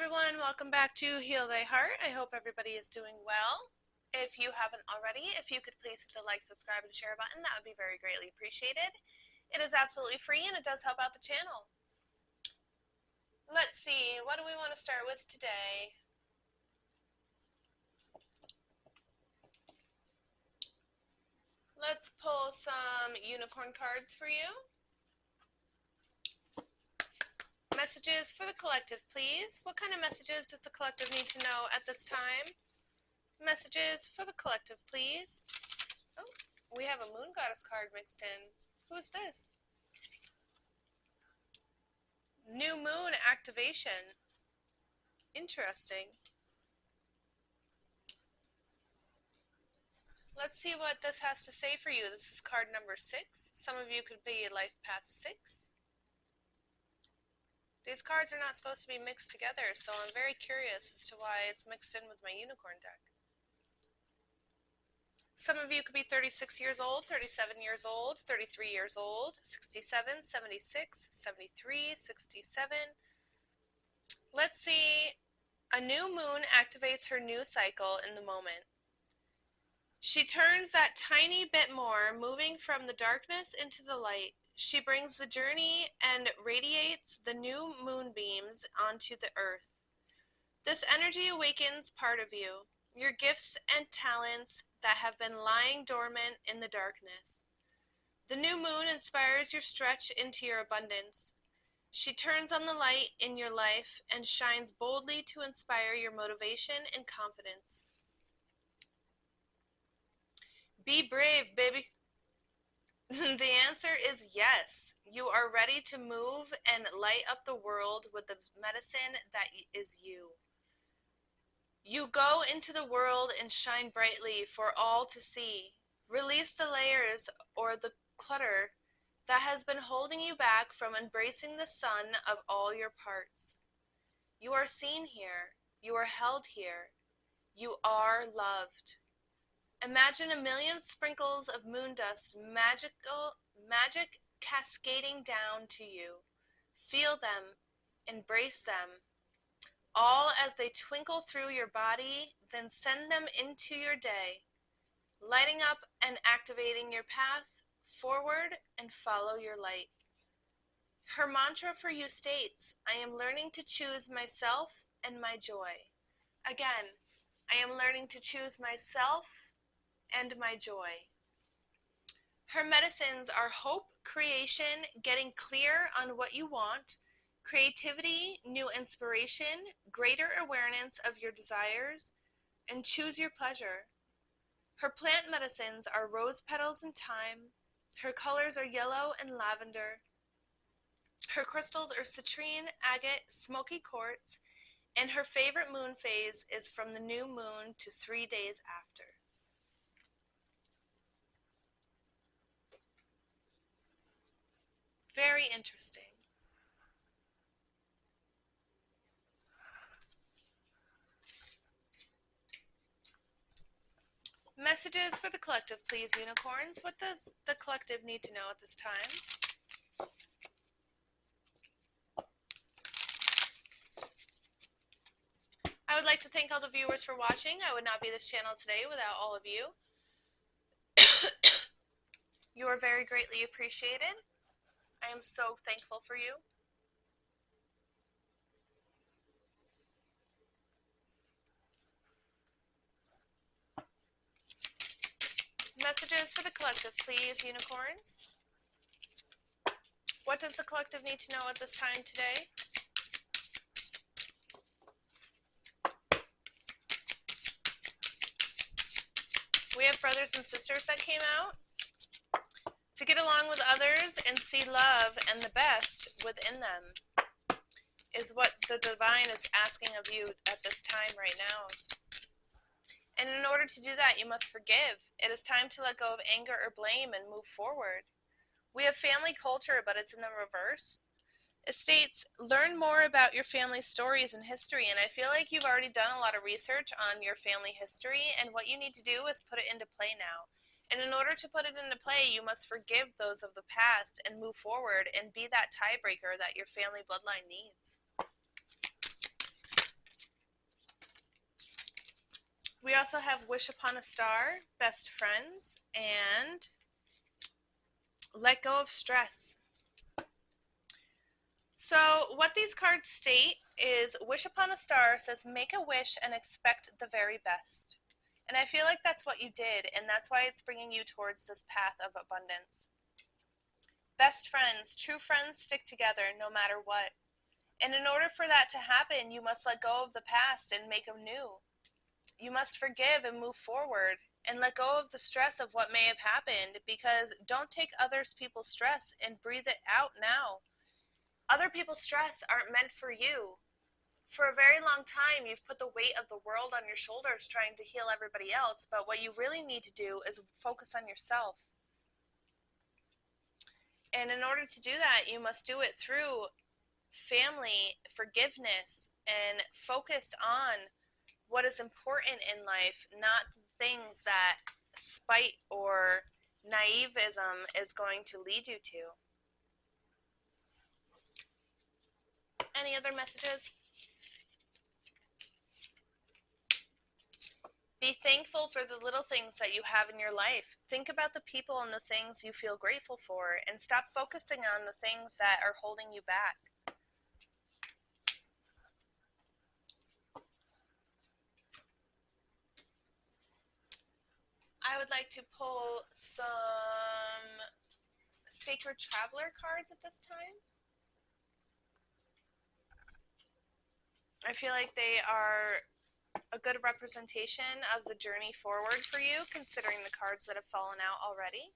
everyone, welcome back to Heal Thy Heart. I hope everybody is doing well. If you haven't already, if you could please hit the like, subscribe, and share button, that would be very greatly appreciated. It is absolutely free and it does help out the channel. Let's see, what do we want to start with today? Let's pull some unicorn cards for you. Messages for the collective, please. What kind of messages does the collective need to know at this time? Messages for the collective, please. Oh, we have a moon goddess card mixed in. Who is this? New moon activation. Interesting. Let's see what this has to say for you. This is card number 6. Some of you could be life path 6. These cards are not supposed to be mixed together, so I'm very curious as to why it's mixed in with my unicorn deck. Some of you could be 36 years old, 37 years old, 33 years old, 67, 76, 73, 67. Let's see. A new moon activates her new cycle in the moment. She turns that tiny bit more, moving from the darkness into the light. She brings the journey and radiates the new moonbeams onto the earth. This energy awakens part of you, your gifts and talents that have been lying dormant in the darkness. The new moon inspires your stretch into your abundance. She turns on the light in your life and shines boldly to inspire your motivation and confidence. Be brave, baby. The answer is yes. You are ready to move and light up the world with the medicine that is you. You go into the world and shine brightly for all to see. Release the layers or the clutter that has been holding you back from embracing the sun of all your parts. You are seen here. You are held here. You are loved. Imagine a million sprinkles of moon dust, magic cascading down to you. Feel them, embrace them, all as they twinkle through your body, then send them into your day, lighting up and activating your path forward and follow your light. Her mantra for you states, I am learning to choose myself and my joy. Again, I am learning to choose myself and my joy. Her medicines are hope, creation, getting clear on what you want, creativity, new inspiration, greater awareness of your desires, and choose your pleasure. Her plant medicines are rose petals and thyme. Her colors are yellow and lavender. Her crystals are citrine, agate, smoky quartz, and her favorite moon phase is from the new moon to 3 days after. Very interesting. Messages for the collective, please, unicorns. What does the collective need to know at this time? I would like to thank all the viewers for watching. I would not be this channel today without all of you. You are very greatly appreciated. I am so thankful for you. Messages for the collective, please, unicorns. What does the collective need to know at this time today? We have brothers and sisters that came out. To get along with others and see love and the best within them is what the divine is asking of you at this time right now. And in order to do that, you must forgive. It is time to let go of anger or blame and move forward. We have family culture, but it's in the reverse. It states, learn more about your family stories and history, and I feel like you've already done a lot of research on your family history, and what you need to do is put it into play now. And in order to put it into play, you must forgive those of the past and move forward and be that tiebreaker that your family bloodline needs. We also have Wish Upon a Star, Best Friends, and Let Go of Stress. So what these cards state is Wish Upon a Star says make a wish and expect the very best. And I feel like that's what you did, and that's why it's bringing you towards this path of abundance. Best friends, true friends stick together no matter what. And in order for that to happen, you must let go of the past and make them new. You must forgive and move forward and let go of the stress of what may have happened, because don't take others people's stress and breathe it out now. Other people's stress aren't meant for you. For a very long time, you've put the weight of the world on your shoulders trying to heal everybody else, but what you really need to do is focus on yourself. And in order to do that, you must do it through family, forgiveness, and focus on what is important in life, not things that spite or naivism is going to lead you to. Any other messages? Be thankful for the little things that you have in your life. Think about the people and the things you feel grateful for, and stop focusing on the things that are holding you back. I would like to pull some Sacred Traveler cards at this time. I feel like they are a good representation of the journey forward for you, considering the cards that have fallen out already.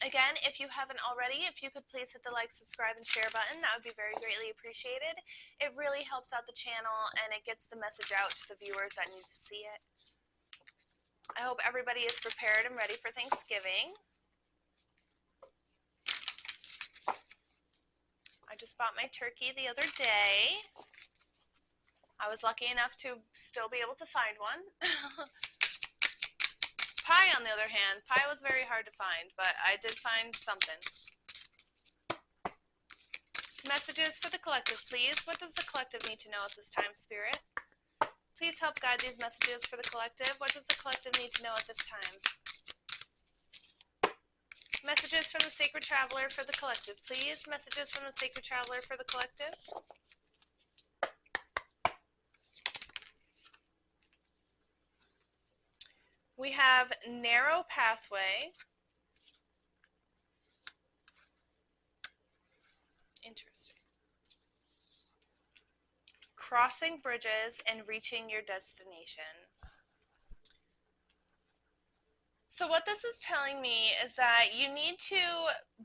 Again, if you haven't already, if you could please hit the like, subscribe, and share button, that would be very greatly appreciated. It really helps out the channel, and it gets the message out to the viewers that need to see it. I hope everybody is prepared and ready for Thanksgiving. I just bought my turkey the other day. I was lucky enough to still be able to find one. Pie, on the other hand, pie was very hard to find, but I did find something. Messages for the collective, please. What does the collective need to know at this time, Spirit? Please help guide these messages for the collective. What does the collective need to know at this time? Messages from the Sacred Traveler for the collective, please. Messages from the Sacred Traveler for the collective. We have Narrow Pathway. Interesting. Crossing Bridges and Reaching Your Destination. So what this is telling me is that you need to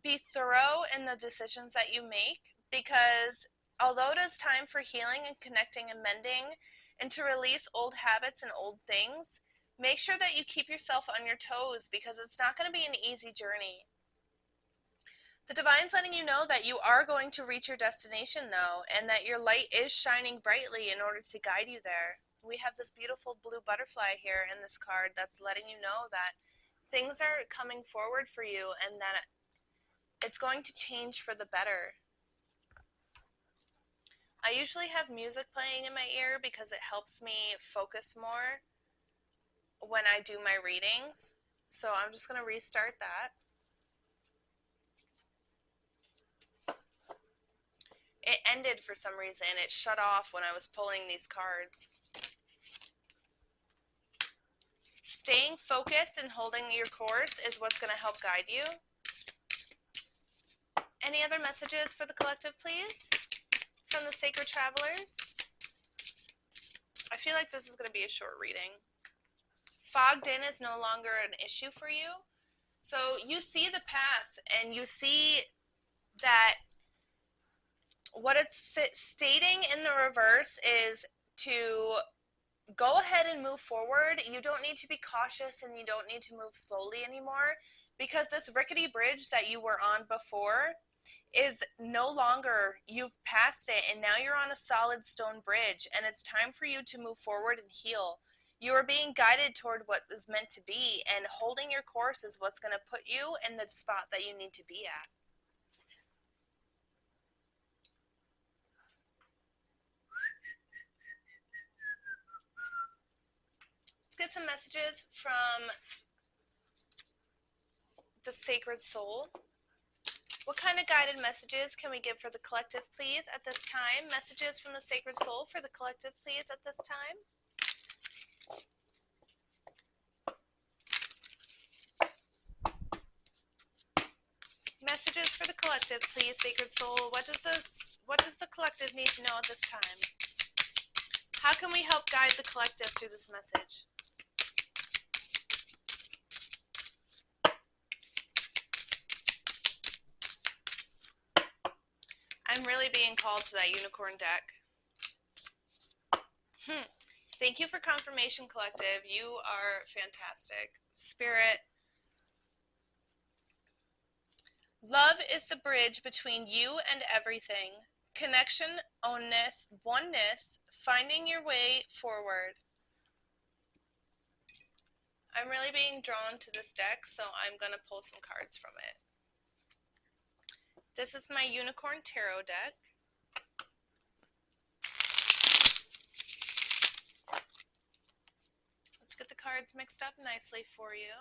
be thorough in the decisions that you make, because although it is time for healing and connecting and mending and to release old habits and old things, make sure that you keep yourself on your toes, because it's not going to be an easy journey. The Divine's letting you know that you are going to reach your destination, though, and that your light is shining brightly in order to guide you there. We have this beautiful blue butterfly here in this card that's letting you know that things are coming forward for you and that it's going to change for the better. I usually have music playing in my ear because it helps me focus more when I do my readings. So I'm just going to restart that. It ended for some reason. It shut off when I was pulling these cards. Staying focused and holding your course is what's going to help guide you. Any other messages for the collective, please? From the Sacred Travelers? I feel like this is going to be a short reading. Fogged in is no longer an issue for you. So you see the path, and you see that what it's stating in the reverse is to go ahead and move forward. You don't need to be cautious, and you don't need to move slowly anymore, because this rickety bridge that you were on before is no longer, you've passed it, and now you're on a solid stone bridge, and it's time for you to move forward and heal. You are being guided toward what is meant to be, and holding your course is what's going to put you in the spot that you need to be at. some messages from the Sacred Soul. What kind of guided messages can we give for the collective, please, at this time? Messages from the Sacred Soul for the collective, please, at this time. Messages for the collective, please, Sacred Soul. What does the collective need to know at this time? How can we help guide the collective through this message? I'm really being called to that unicorn deck. Thank you for confirmation, collective. You are fantastic. Spirit. Love is the bridge between you and everything. Connection, oneness, finding your way forward. I'm really being drawn to this deck, so I'm going to pull some cards from it. This is my Unicorn Tarot deck. Let's get the cards mixed up nicely for you.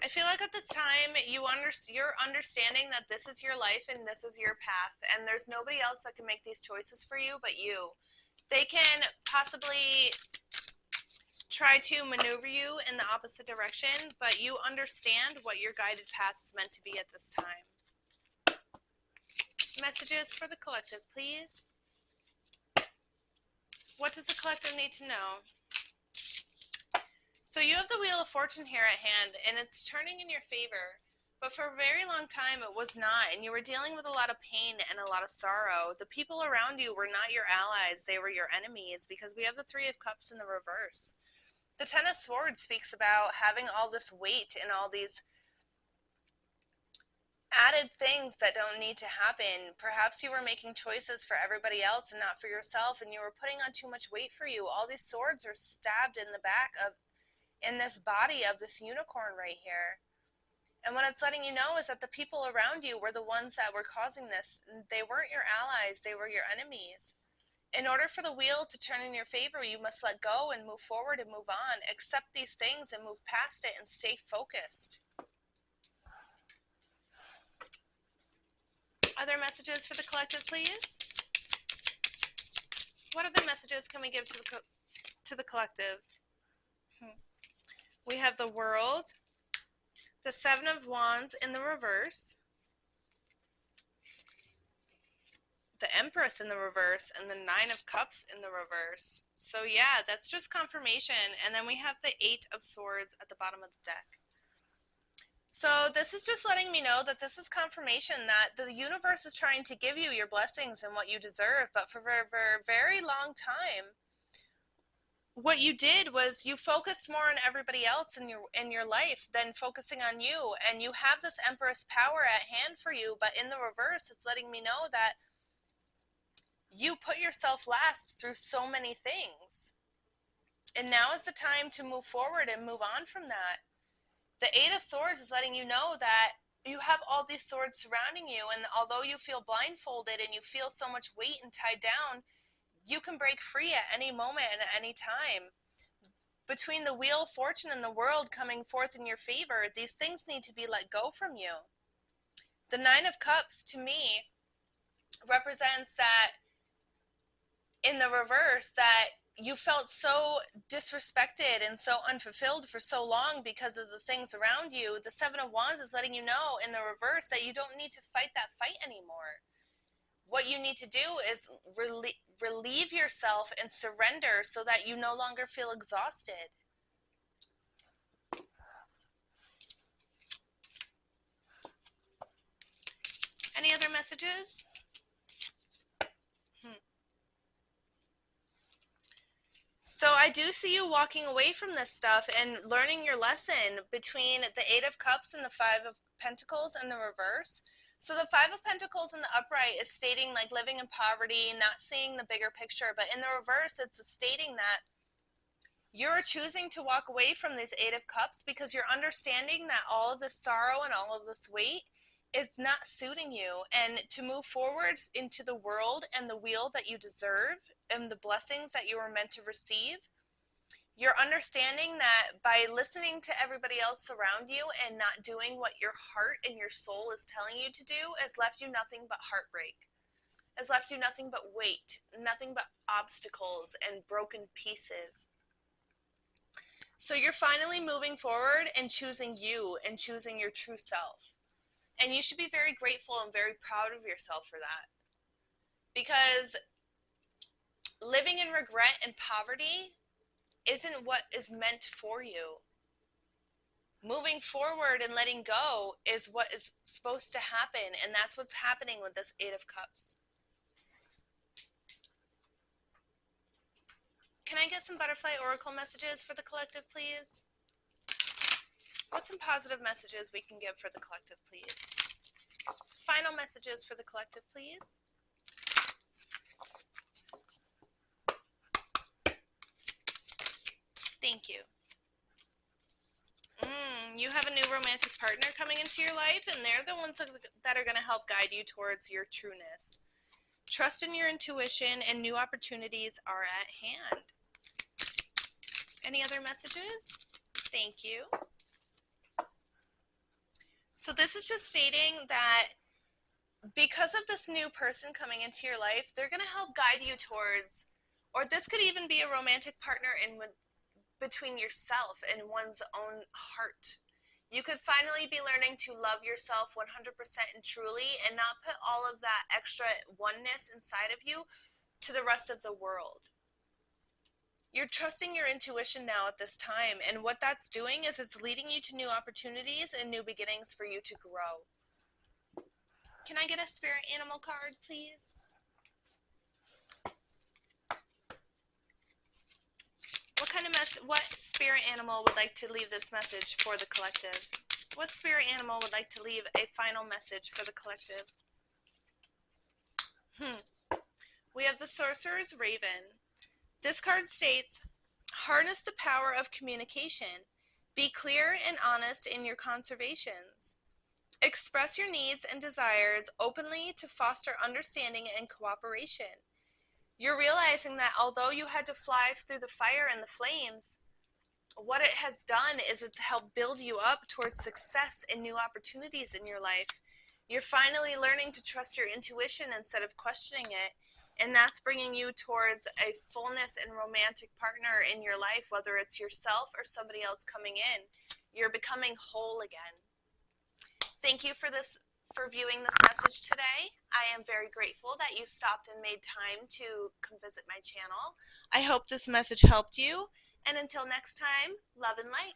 I feel like at this time you're understanding that this is your life and this is your path, and there's nobody else that can make these choices for you but you. They can possibly try to maneuver you in the opposite direction, but you understand what your guided path is meant to be at this time. Messages for the collective, please. What does the collective need to know? So you have the Wheel of Fortune here at hand, and it's turning in your favor. But for a very long time, it was not, and you were dealing with a lot of pain and a lot of sorrow. The people around you were not your allies. They were your enemies, because we have the Three of Cups in the reverse. The Ten of Swords speaks about having all this weight and all these added things that don't need to happen. Perhaps you were making choices for everybody else and not for yourself, and you were putting on too much weight for you. All these swords are stabbed in the back of, in this body of this unicorn right here. And what it's letting you know is that the people around you were the ones that were causing this. They weren't your allies, they were your enemies. In order for the wheel to turn in your favor, you must let go and move forward and move on. Accept these things and move past it and stay focused. Other messages for the collective, please? What other messages can we give to the collective? We have the World, the Seven of Wands in the reverse, the Empress in the reverse, and the Nine of Cups in the reverse. So yeah, that's just confirmation. And then we have the Eight of Swords at the bottom of the deck. So this is just letting me know that this is confirmation that the universe is trying to give you your blessings and what you deserve, but for a very long time, what you did was you focused more on everybody else in your life than focusing on you, and you have this Empress power at hand for you, but in the reverse, it's letting me know that you put yourself last through so many things, and now is the time to move forward and move on from that. The Eight of Swords is letting you know that you have all these swords surrounding you, and although you feel blindfolded and you feel so much weight and tied down, you can break free at any moment and at any time. Between the Wheel of Fortune and the World coming forth in your favor, these things need to be let go from you. The Nine of Cups, to me, represents that in the reverse, that you felt so disrespected and so unfulfilled for so long because of the things around you. The Seven of Wands is letting you know in the reverse that you don't need to fight that fight anymore. What you need to do is relieve yourself and surrender so that you no longer feel exhausted. Any other messages? So I do see you walking away from this stuff and learning your lesson between the Eight of Cups and the Five of Pentacles in the reverse. So the Five of Pentacles in the upright is stating like living in poverty, not seeing the bigger picture. But in the reverse, it's stating that you're choosing to walk away from these Eight of Cups because you're understanding that all of this sorrow and all of this weight is not suiting you, and to move forward into the world and the wheel that you deserve and the blessings that you are meant to receive, you're understanding that by listening to everybody else around you and not doing what your heart and your soul is telling you to do has left you nothing but heartbreak, has left you nothing but weight, nothing but obstacles and broken pieces. So you're finally moving forward and choosing you and choosing your true self. And you should be very grateful and very proud of yourself for that. Because living in regret and poverty isn't what is meant for you. Moving forward and letting go is what is supposed to happen, and that's what's happening with this Eight of Cups. Can I get some butterfly oracle messages for the collective, please? What's some positive messages we can give for the collective, please? Final messages for the collective, please. Thank you. You have a new romantic partner coming into your life, and they're the ones that are going to help guide you towards your trueness. Trust in your intuition, and new opportunities are at hand. Any other messages? Thank you. So this is just stating that because of this new person coming into your life, they're going to help guide you towards, or this could even be a romantic partner between yourself and one's own heart. You could finally be learning to love yourself 100% and truly, and not put all of that extra oneness inside of you to the rest of the world. You're trusting your intuition now at this time, and what that's doing is it's leading you to new opportunities and new beginnings for you to grow. Can I get a spirit animal card, please? What spirit animal would like to leave this message for the collective? What spirit animal would like to leave a final message for the collective? We have the Sorcerer's Raven. This card states, harness the power of communication. Be clear and honest in your conversations. Express your needs and desires openly to foster understanding and cooperation. You're realizing that although you had to fly through the fire and the flames, what it has done is it's helped build you up towards success and new opportunities in your life. You're finally learning to trust your intuition instead of questioning it, and that's bringing you towards a fullness and romantic partner in your life, whether it's yourself or somebody else coming in. You're becoming whole again. Thank you for viewing this message today. I am very grateful that you stopped and made time to come visit my channel. I hope this message helped you, and until next time, love and light.